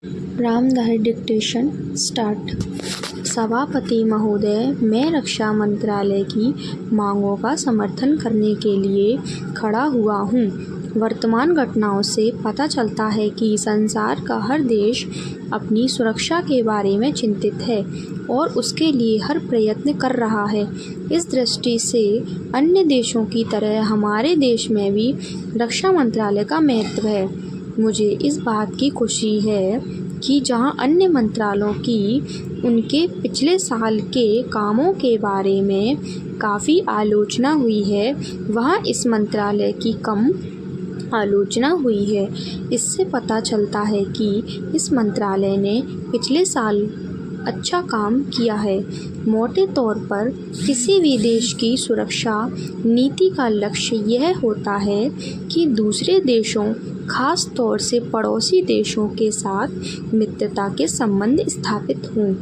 Ramdhari dictation start. सभापति महोदय, मैं रक्षा मंत्रालय की मांगों का समर्थन करने के लिए खड़ा हुआ हूँ। वर्तमान घटनाओं से पता चलता है कि संसार का हर देश अपनी सुरक्षा के बारे में चिंतित है और उसके लिए हर प्रयत्न कर रहा है। इस दृष्टि से अन्य देशों की तरह हमारे देश में भी रक्षा मंत्रालय का महत्व है। मुझे इस बात की खुशी है कि जहां अन्य मंत्रालयों की उनके पिछले साल के कामों के बारे में काफ़ी आलोचना हुई है, वहां इस मंत्रालय की कम आलोचना हुई है। इससे पता चलता है कि इस मंत्रालय ने पिछले साल अच्छा काम किया है। मोटे तौर पर किसी भी देश की सुरक्षा नीति का लक्ष्य यह होता है कि दूसरे देशों, खास तौर से पड़ोसी देशों के साथ मित्रता के संबंध स्थापित हों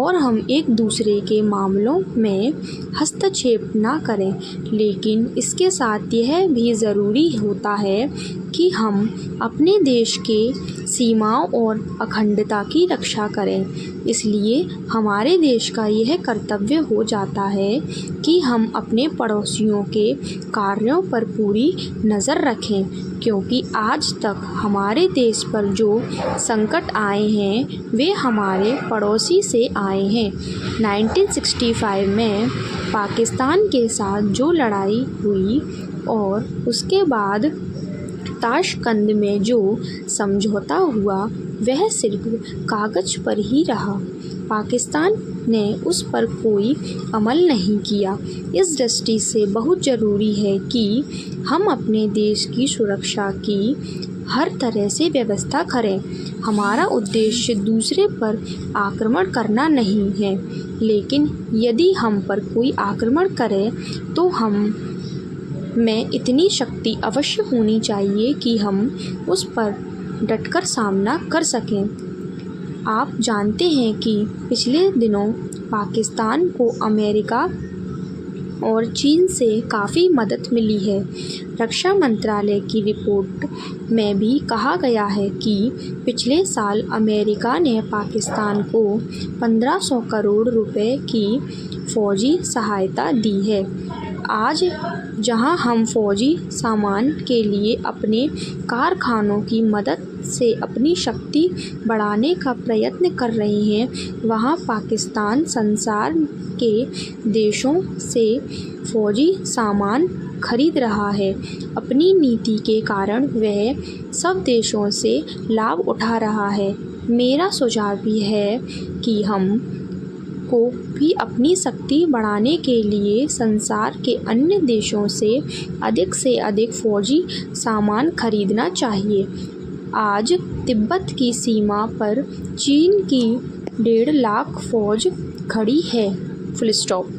और हम एक दूसरे के मामलों में हस्तक्षेप न करें। लेकिन इसके साथ यह भी ज़रूरी होता है कि हम अपने देश के सीमाओं और अखंडता की रक्षा करें। इसलिए हमारे देश का यह कर्तव्य हो जाता है कि हम अपने पड़ोसियों के कार्यों पर पूरी नज़र रखें, क्योंकि आज तक हमारे देश पर जो संकट आए हैं वे हमारे पड़ोसी से आए हैं। 1965 में पाकिस्तान के साथ जो लड़ाई हुई और उसके बाद ताशकंद में जो समझौता हुआ वह सिर्फ कागज़ पर ही रहा। पाकिस्तान ने उस पर कोई अमल नहीं किया। इस दृष्टि से बहुत ज़रूरी है कि हम अपने देश की सुरक्षा की हर तरह से व्यवस्था करें। हमारा उद्देश्य दूसरे पर आक्रमण करना नहीं है, लेकिन यदि हम पर कोई आक्रमण करे तो हम में इतनी शक्ति अवश्य होनी चाहिए कि हम उस पर डटकर सामना कर सकें। आप जानते हैं कि पिछले दिनों पाकिस्तान को अमेरिका और चीन से काफ़ी मदद मिली है। रक्षा मंत्रालय की रिपोर्ट में भी कहा गया है कि पिछले साल अमेरिका ने पाकिस्तान को 1500 करोड़ रुपए की फ़ौजी सहायता दी है। आज जहां हम फ़ौजी सामान के लिए अपने कारखानों की मदद से अपनी शक्ति बढ़ाने का प्रयत्न कर रहे हैं, वहां पाकिस्तान संसार के देशों से फ़ौजी सामान खरीद रहा है। अपनी नीति के कारण वह सब देशों से लाभ उठा रहा है। मेरा सुझाव भी है कि हम को भी अपनी शक्ति बढ़ाने के लिए संसार के अन्य देशों से अधिक फ़ौजी सामान खरीदना चाहिए। आज तिब्बत की सीमा पर चीन की 1.5 लाख फ़ौज खड़ी है। Full stop.